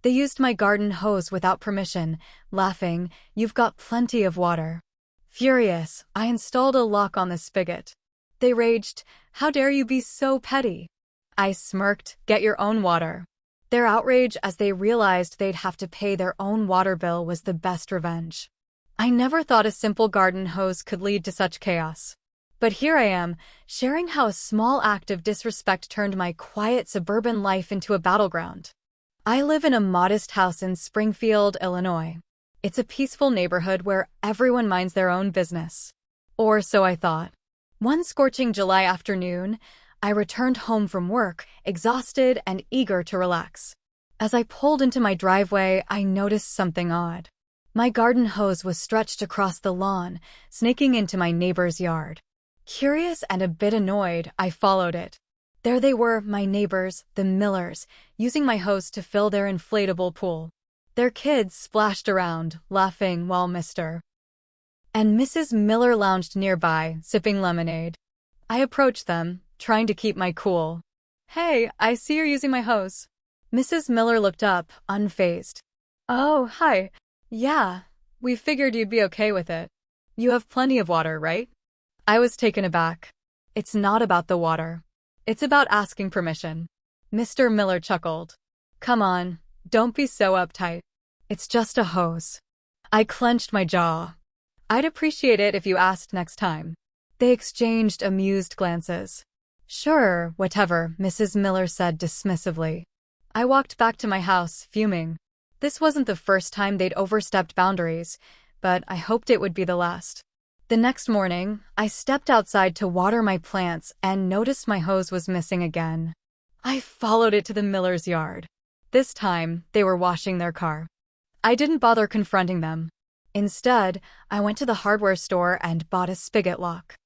They used my garden hose without permission, laughing, "You've got plenty of water." Furious, I installed a lock on the spigot. They raged, "How dare you be so petty?" I smirked, "Get your own water." Their outrage as they realized they'd have to pay their own water bill was the best revenge. I never thought a simple garden hose could lead to such chaos. But here I am, sharing how a small act of disrespect turned my quiet suburban life into a battleground. I live in a modest house in Springfield, Illinois. It's a peaceful neighborhood where everyone minds their own business. Or so I thought. One scorching July afternoon, I returned home from work, exhausted and eager to relax. As I pulled into my driveway, I noticed something odd. My garden hose was stretched across the lawn, snaking into my neighbor's yard. Curious and a bit annoyed, I followed it. There they were, my neighbors, the Millers, using my hose to fill their inflatable pool. Their kids splashed around, laughing while Mr. and Mrs. Miller lounged nearby, sipping lemonade. I approached them, trying to keep my cool. "Hey, I see you're using my hose." Mrs. Miller looked up, unfazed. "Oh, hi. Yeah, we figured you'd be okay with it. You have plenty of water, right?" I was taken aback. "It's not about the water. It's about asking permission." Mr. Miller chuckled. "Come on, don't be so uptight. It's just a hose." I clenched my jaw. "I'd appreciate it if you asked next time." They exchanged amused glances. "Sure, whatever," Mrs. Miller said dismissively. I walked back to my house, fuming. This wasn't the first time they'd overstepped boundaries, but I hoped it would be the last. The next morning, I stepped outside to water my plants and noticed my hose was missing again. I followed it to the Miller's yard. This time, they were washing their car. I didn't bother confronting them. Instead, I went to the hardware store and bought a spigot lock.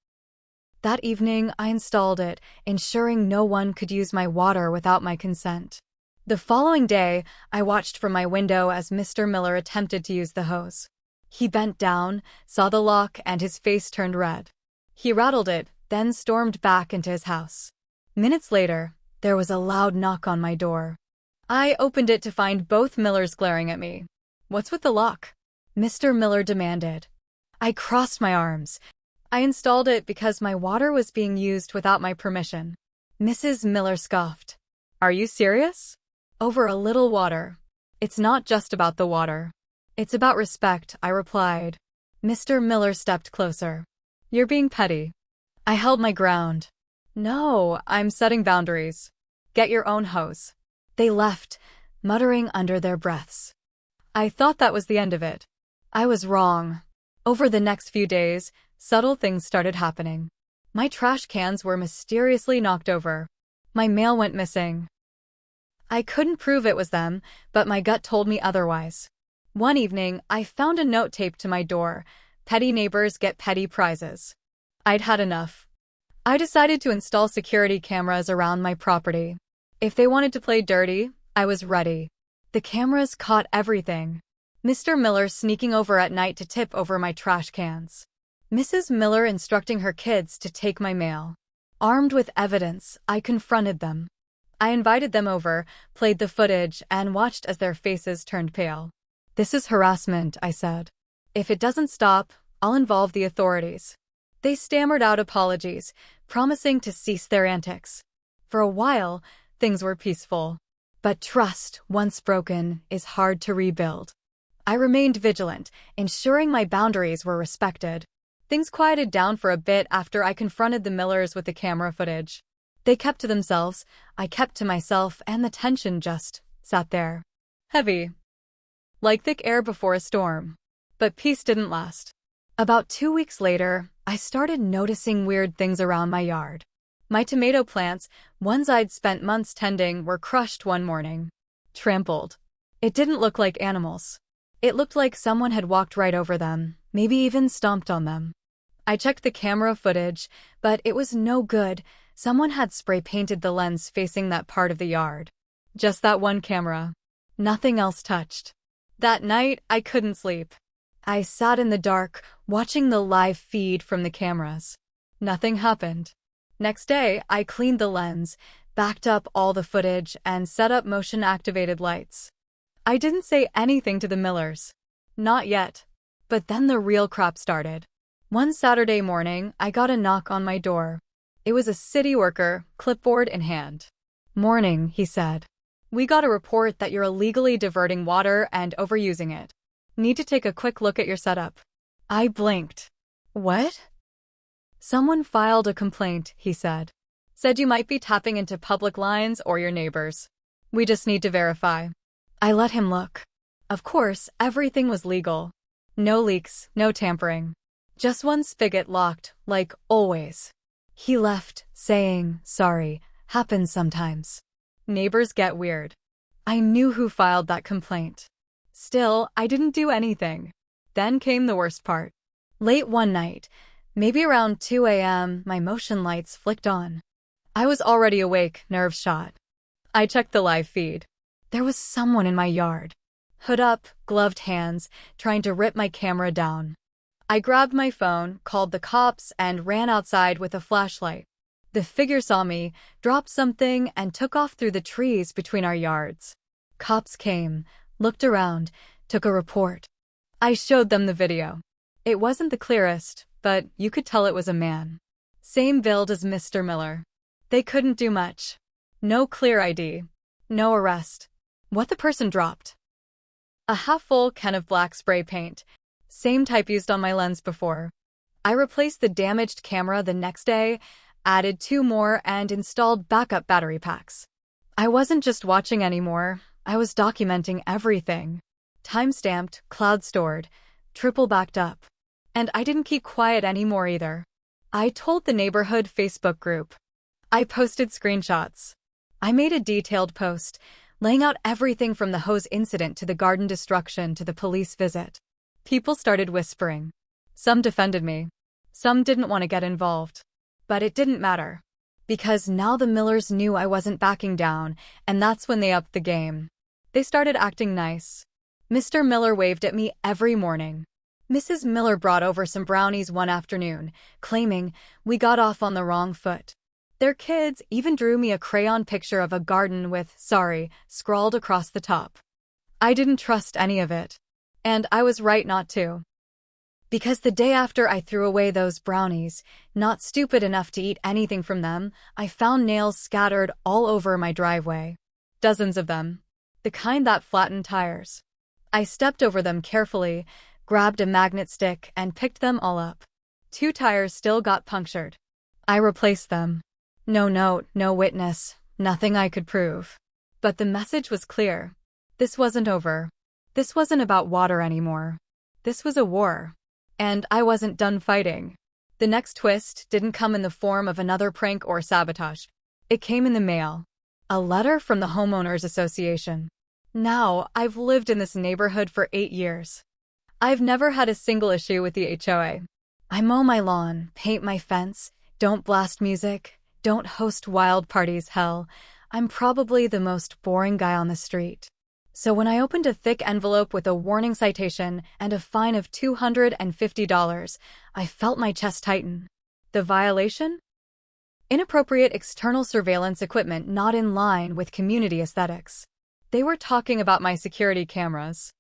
That evening, I installed it, ensuring no one could use my water without my consent. The following day, I watched from my window as Mr. Miller attempted to use the hose. He bent down, saw the lock, and his face turned red. He rattled it, then stormed back into his house. Minutes later, there was a loud knock on my door. I opened it to find both Millers glaring at me. "What's with the lock?" Mr. Miller demanded. I crossed my arms. "I installed it because my water was being used without my permission." Mrs. Miller scoffed. "Are you serious?" "Over a little water. It's not just about the water. It's about respect," I replied. Mr. Miller stepped closer. "You're being petty." I held my ground. "No, I'm setting boundaries. Get your own hose." They left, muttering under their breaths. I thought that was the end of it. I was wrong. Over the next few days, subtle things started happening. My trash cans were mysteriously knocked over. My mail went missing. I couldn't prove it was them, but my gut told me otherwise. One evening, I found a note taped to my door. "Petty neighbors get petty prizes." I'd had enough. I decided to install security cameras around my property. If they wanted to play dirty, I was ready. The cameras caught everything. Mr. Miller sneaking over at night to tip over my trash cans. Mrs. Miller instructing her kids to take my mail. Armed with evidence, I confronted them. I invited them over, played the footage, and watched as their faces turned pale. "This is harassment," I said. "If it doesn't stop, I'll involve the authorities." They stammered out apologies, promising to cease their antics. For a while, things were peaceful. But trust, once broken, is hard to rebuild. I remained vigilant, ensuring my boundaries were respected. Things quieted down for a bit after I confronted the Millers with the camera footage. They kept to themselves, I kept to myself, and the tension just sat there. Heavy. Like thick air before a storm. But peace didn't last. About 2 weeks later, I started noticing weird things around my yard. My tomato plants, ones I'd spent months tending, were crushed one morning. Trampled. It didn't look like animals. It looked like someone had walked right over them, maybe even stomped on them. I checked the camera footage, but it was no good. Someone had spray painted the lens facing that part of the yard. Just that one camera. Nothing else touched. That night, I couldn't sleep. I sat in the dark, watching the live feed from the cameras. Nothing happened. Next day, I cleaned the lens, backed up all the footage, and set up motion-activated lights. I didn't say anything to the Millers. Not yet. But then the real crap started. One Saturday morning, I got a knock on my door. It was a city worker, clipboard in hand. "Morning," he said. "We got a report that you're illegally diverting water and overusing it. Need to take a quick look at your setup." I blinked. "What?" "Someone filed a complaint," he said. "Said you might be tapping into public lines or your neighbors. We just need to verify." I let him look. Of course, everything was legal. No leaks, no tampering. Just one spigot locked, like always. He left, saying, "Sorry, happens sometimes. Neighbors get weird." I knew who filed that complaint. Still, I didn't do anything. Then came the worst part. Late one night, maybe around 2 a.m., my motion lights flicked on. I was already awake, nerves shot. I checked the live feed. There was someone in my yard. Hood up, gloved hands, trying to rip my camera down. I grabbed my phone, called the cops, and ran outside with a flashlight. The figure saw me, dropped something, and took off through the trees between our yards. Cops came, looked around, took a report. I showed them the video. It wasn't the clearest, but you could tell it was a man. Same build as Mr. Miller. They couldn't do much. No clear ID. No arrest. What the person dropped? A half-full can of black spray paint. Same type used on my lens before. I replaced the damaged camera the next day, added 2 more, and installed backup battery packs. I wasn't just watching anymore. I was documenting everything. Time-stamped, cloud-stored, triple backed up. And I didn't keep quiet anymore either. I told the neighborhood Facebook group. I posted screenshots. I made a detailed post, laying out everything from the hose incident to the garden destruction to the police visit. People started whispering. Some defended me. Some didn't want to get involved. But it didn't matter. Because now the Millers knew I wasn't backing down, and that's when they upped the game. They started acting nice. Mr. Miller waved at me every morning. Mrs. Miller brought over some brownies one afternoon, claiming we got off on the wrong foot. Their kids even drew me a crayon picture of a garden with "sorry" scrawled across the top. I didn't trust any of it. And I was right not to. Because the day after I threw away those brownies, not stupid enough to eat anything from them, I found nails scattered all over my driveway. Dozens of them. The kind that flattened tires. I stepped over them carefully, grabbed a magnet stick, and picked them all up. 2 tires still got punctured. I replaced them. No note, no witness, nothing I could prove. But the message was clear. This wasn't over. This wasn't about water anymore. This was a war. And I wasn't done fighting. The next twist didn't come in the form of another prank or sabotage. It came in the mail. A letter from the Homeowners Association. Now, I've lived in this neighborhood for 8 years. I've never had a single issue with the HOA. I mow my lawn, paint my fence, don't blast music, don't host wild parties. Hell, I'm probably the most boring guy on the street. So when I opened a thick envelope with a warning citation and a fine of $250, I felt my chest tighten. The violation? Inappropriate external surveillance equipment not in line with community aesthetics. They were talking about my security cameras.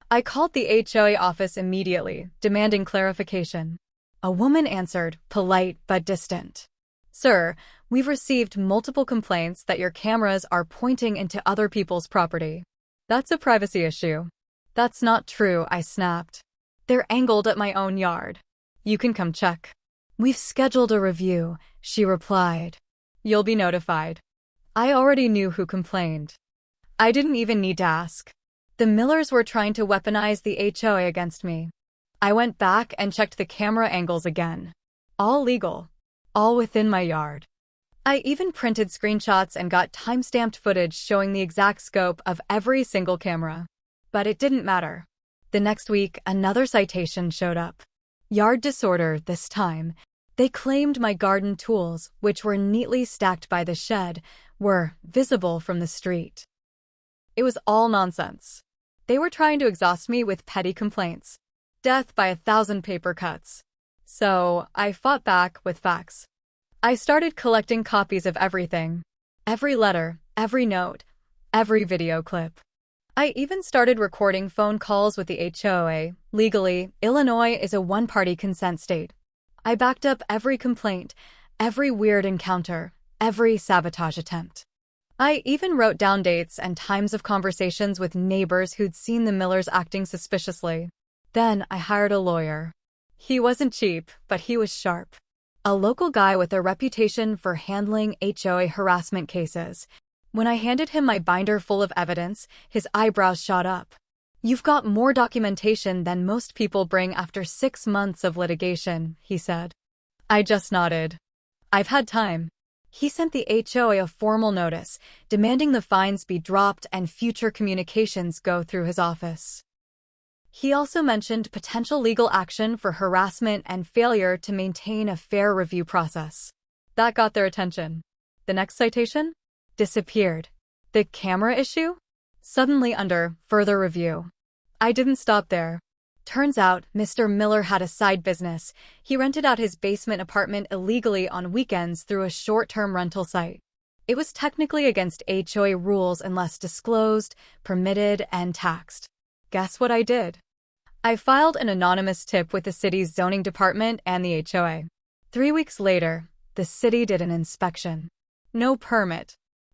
I called the HOA office immediately, demanding clarification. A woman answered, polite but distant. "Sir, we've received multiple complaints that your cameras are pointing into other people's property. That's a privacy issue." "That's not true," I snapped. "They're angled at my own yard. You can come check." "We've scheduled a review," she replied. "You'll be notified." I already knew who complained. I didn't even need to ask. The Millers were trying to weaponize the HOA against me. I went back and checked the camera angles again. All legal. All within my yard. I even printed screenshots and got time-stamped footage showing the exact scope of every single camera. But it didn't matter. The next week, another citation showed up. Yard disorder this time. They claimed my garden tools, which were neatly stacked by the shed, were visible from the street. It was all nonsense. They were trying to exhaust me with petty complaints. Death by 1,000 paper cuts. So, I fought back with facts. I started collecting copies of everything. Every letter, every note, every video clip. I even started recording phone calls with the HOA. Legally, Illinois is a one-party consent state. I backed up every complaint, every weird encounter, every sabotage attempt. I even wrote down dates and times of conversations with neighbors who'd seen the Millers acting suspiciously. Then I hired a lawyer. He wasn't cheap, but he was sharp. A local guy with a reputation for handling HOA harassment cases. When I handed him my binder full of evidence, his eyebrows shot up. "You've got more documentation than most people bring after 6 months of litigation," he said. I just nodded. "I've had time." He sent the HOA a formal notice, demanding the fines be dropped and future communications go through his office. He also mentioned potential legal action for harassment and failure to maintain a fair review process. That got their attention. The next citation? Disappeared. The camera issue? Suddenly under further review. I didn't stop there. Turns out, Mr. Miller had a side business. He rented out his basement apartment illegally on weekends through a short-term rental site. It was technically against HOA rules unless disclosed, permitted, and taxed. Guess what I did? I filed an anonymous tip with the city's zoning department and the HOA. 3 weeks later, the city did an inspection. No permit.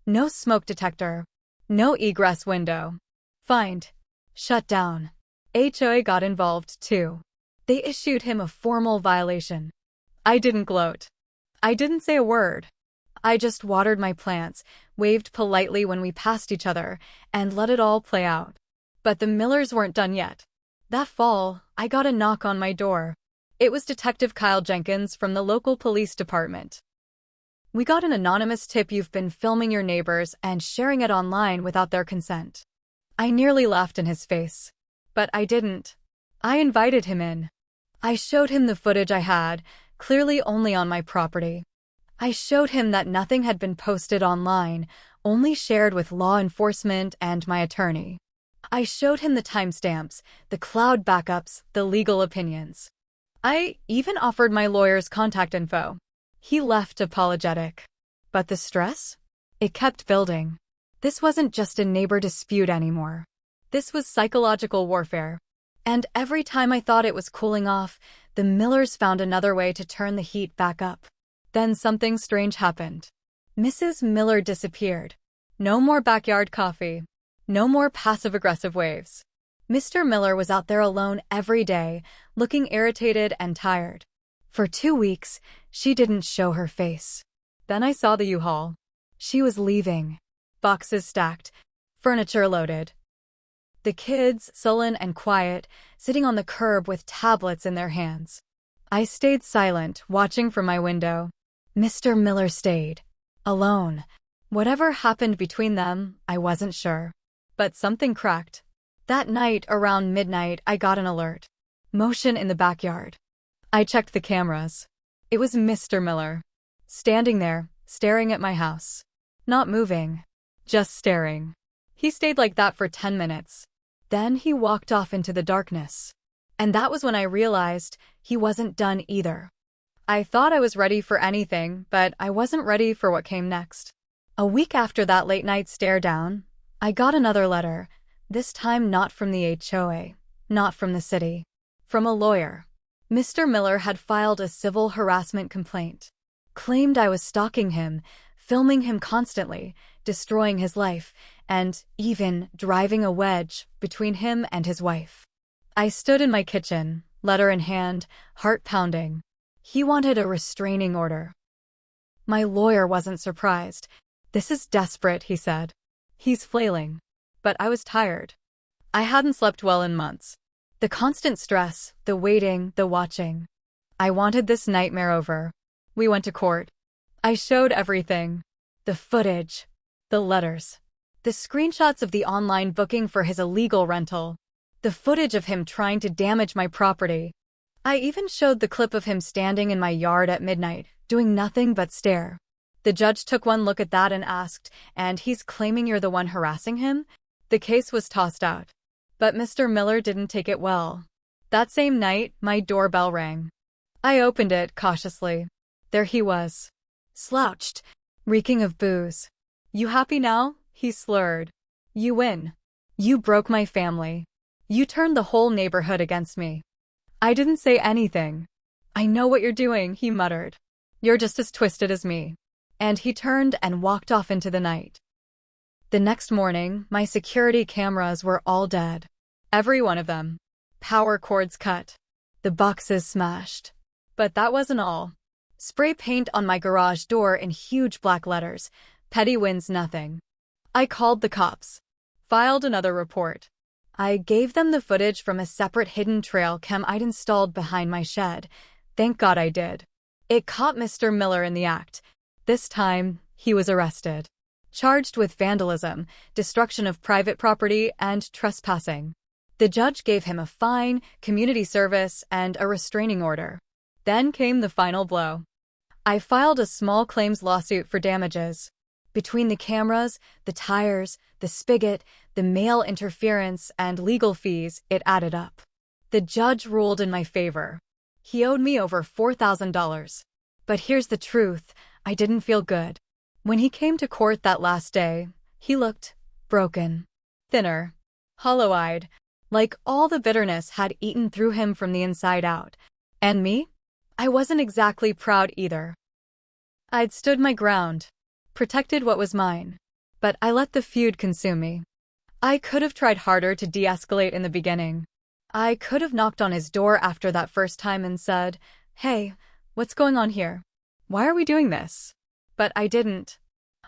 No smoke detector. No egress window. Fined. Shut down. HOA got involved too. They issued him a formal violation. I didn't gloat. I didn't say a word. I just watered my plants, waved politely when we passed each other, and let it all play out. But the Millers weren't done yet. That fall, I got a knock on my door. It was Detective Kyle Jenkins from the local police department. "We got an anonymous tip you've been filming your neighbors and sharing it online without their consent." I nearly laughed in his face. But I didn't. I invited him in. I showed him the footage I had, clearly only on my property. I showed him that nothing had been posted online, only shared with law enforcement and my attorney. I showed him the timestamps, the cloud backups, the legal opinions. I even offered my lawyer's contact info. He left apologetic. But the stress? It kept building. This wasn't just a neighbor dispute anymore. This was psychological warfare. And every time I thought it was cooling off, the Millers found another way to turn the heat back up. Then something strange happened. Mrs. Miller disappeared. No more backyard coffee. No more passive-aggressive waves. Mr. Miller was out there alone every day, looking irritated and tired. For 2 weeks, she didn't show her face. Then I saw the U-Haul. She was leaving. Boxes stacked. Furniture loaded. The kids, sullen and quiet, sitting on the curb with tablets in their hands. I stayed silent, watching from my window. Mr. Miller stayed. Alone. Whatever happened between them, I wasn't sure. But something cracked. That night, around midnight, I got an alert. Motion in the backyard. I checked the cameras. It was Mr. Miller. Standing there, staring at my house. Not moving. Just staring. He stayed like that for 10 minutes. Then he walked off into the darkness. And that was when I realized he wasn't done either. I thought I was ready for anything, but I wasn't ready for what came next. A week after that late-night stare down, I got another letter, this time not from the HOA, not from the city, from a lawyer. Mr. Miller had filed a civil harassment complaint. Claimed I was stalking him, filming him constantly, destroying his life, and even driving a wedge between him and his wife. I stood in my kitchen, letter in hand, heart pounding. He wanted a restraining order. My lawyer wasn't surprised. "This is desperate," he said. "He's flailing." But I was tired. I hadn't slept well in months. The constant stress, the waiting, the watching. I wanted this nightmare over. We went to court. I showed everything. The footage. The letters. The screenshots of the online booking for his illegal rental. The footage of him trying to damage my property. I even showed the clip of him standing in my yard at midnight, doing nothing but stare. The judge took one look at that and asked, "And he's claiming you're the one harassing him?" The case was tossed out. But Mr. Miller didn't take it well. That same night, my doorbell rang. I opened it cautiously. There he was. Slouched, reeking of booze. "You happy now?" he slurred. "You win." You broke my family. You turned the whole neighborhood against me. I didn't say anything. I know what you're doing, he muttered. You're just as twisted as me. And he turned and walked off into the night. The next morning, my security cameras were all dead. Every one of them. Power cords cut. The boxes smashed. But that wasn't all. Spray paint on my garage door in huge black letters. Petty wins nothing. I called the cops. Filed another report. I gave them the footage from a separate hidden trail cam I'd installed behind my shed. Thank God I did. It caught Mr. Miller in the act. This time, he was arrested. Charged with vandalism, destruction of private property, and trespassing. The judge gave him a fine, community service, and a restraining order. Then came the final blow. I filed a small claims lawsuit for damages. Between the cameras, the tires, the spigot, the mail interference, and legal fees, it added up. The judge ruled in my favor. He owed me over $4,000. But here's the truth, I didn't feel good. When he came to court that last day, he looked broken, thinner, hollow-eyed, like all the bitterness had eaten through him from the inside out. And me? I wasn't exactly proud either. I'd stood my ground, protected what was mine, but I let the feud consume me. I could have tried harder to de-escalate in the beginning. I could have knocked on his door after that first time and said, "Hey, what's going on here? Why are we doing this?" But I didn't.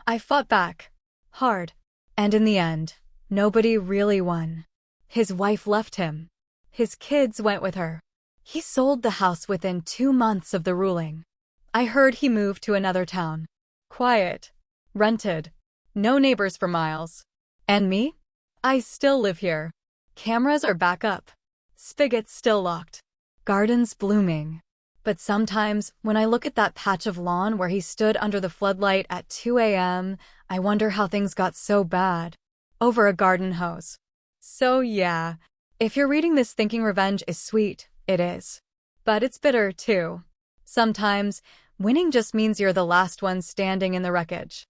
I fought back. Hard. And in the end, nobody really won. His wife left him. His kids went with her. He sold the house within 2 months of the ruling. I heard he moved to another town. Quiet. Rented. No neighbors for miles. And me? I still live here. Cameras are back up. Spigots still locked. Gardens blooming. But sometimes, when I look at that patch of lawn where he stood under the floodlight at 2 a.m., I wonder how things got so bad. Over a garden hose. So yeah, if you're reading this thinking revenge is sweet, it is. But it's bitter, too. Sometimes, winning just means you're the last one standing in the wreckage.